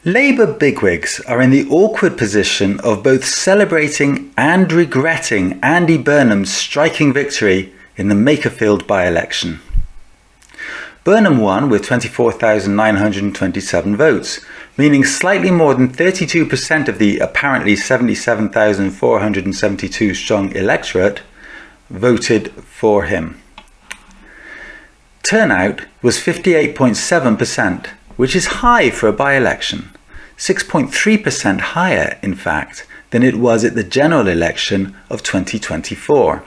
Labour bigwigs are in the awkward position of both celebrating and regretting Andy Burnham's striking victory in the Makerfield by-election. Burnham won with 24,927 votes, meaning slightly more than 32% of the apparently 77,472 strong electorate voted for him. Turnout was 58.7%, which is high for a by-election, 6.3% higher, in fact, than it was at the general election of 2024.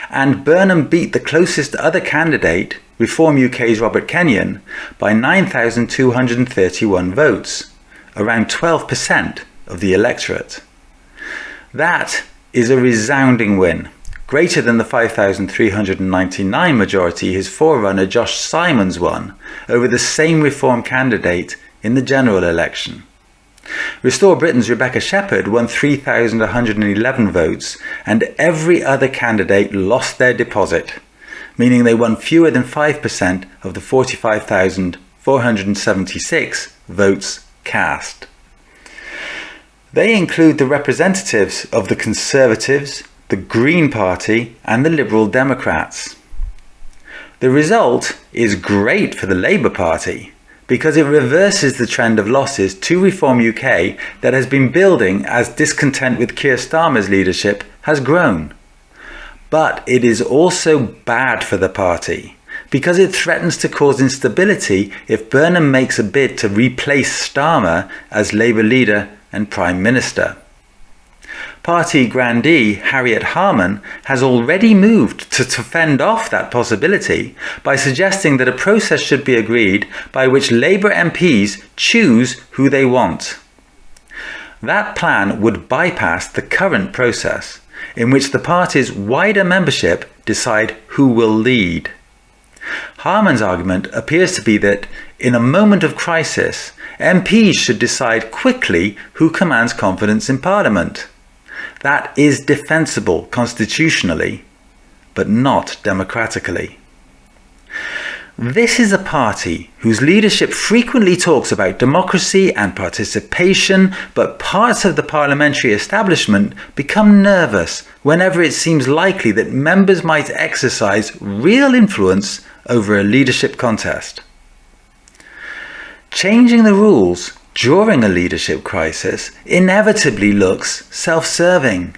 And Burnham beat the closest other candidate, Reform UK's Robert Kenyon, by 9,231 votes, around 12% of the electorate. That is a resounding win, greater than the 5,399 majority his forerunner Josh Simons won over the same Reform candidate in the general election. Restore Britain's Rebecca Shepherd won 3,111 votes, and every other candidate lost their deposit, meaning they won fewer than 5% of the 45,476 votes cast. They include the representatives of the Conservatives, the Green Party and the Liberal Democrats. The result is great for the Labour Party because it reverses the trend of losses to Reform UK that has been building as discontent with Keir Starmer's leadership has grown. But it is also bad for the party because it threatens to cause instability if Burnham makes a bid to replace Starmer as Labour leader and Prime Minister. Party grandee Harriet Harman has already moved to fend off that possibility by suggesting that a process should be agreed by which Labour MPs choose who they want. That plan would bypass the current process, in which the party's wider membership decide who will lead. Harman's argument appears to be that, in a moment of crisis, MPs should decide quickly who commands confidence in Parliament. That is defensible constitutionally, but not democratically. This is a party whose leadership frequently talks about democracy and participation, but parts of the parliamentary establishment become nervous whenever it seems likely that members might exercise real influence over a leadership contest. Changing the rules during a leadership crisis inevitably looks self-serving.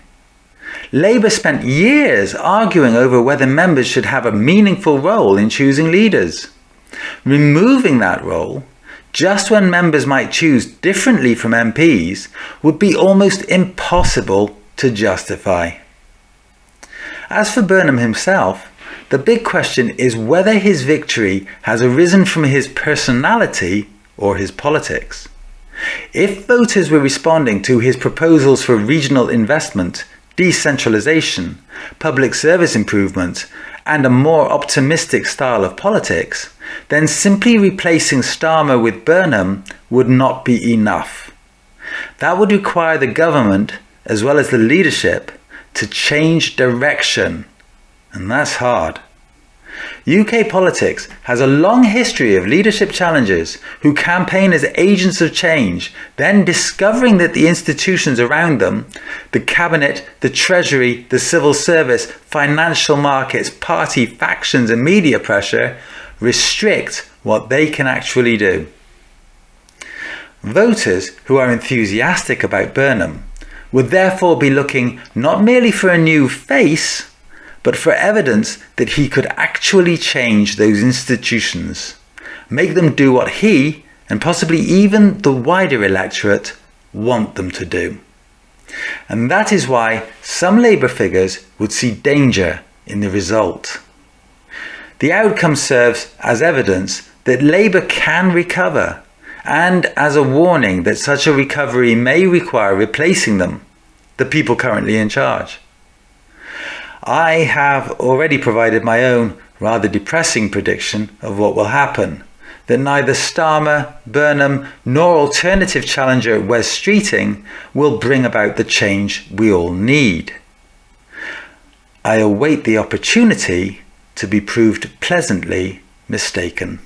Labour spent years arguing over whether members should have a meaningful role in choosing leaders. Removing that role, just when members might choose differently from MPs, would be almost impossible to justify. As for Burnham himself, the big question is whether his victory has arisen from his personality or his politics. If voters were responding to his proposals for regional investment, decentralisation, public service improvement, and a more optimistic style of politics, then simply replacing Starmer with Burnham would not be enough. That would require the government, as well as the leadership, to change direction, and that's hard. UK politics has a long history of leadership challengers who campaign as agents of change, then discovering that the institutions around them, the cabinet, the treasury, the civil service, financial markets, party factions and media pressure, restrict what they can actually do. Voters who are enthusiastic about Burnham would therefore be looking not merely for a new face, but for evidence that he could actually change those institutions, make them do what he, and possibly even the wider electorate, want them to do. And that is why some Labour figures would see danger in the result. The outcome serves as evidence that Labour can recover, and as a warning that such a recovery may require replacing them, the people currently in charge. I have already provided my own rather depressing prediction of what will happen, that neither Starmer, Burnham nor alternative challenger Wes Streeting will bring about the change we all need. I await the opportunity to be proved pleasantly mistaken.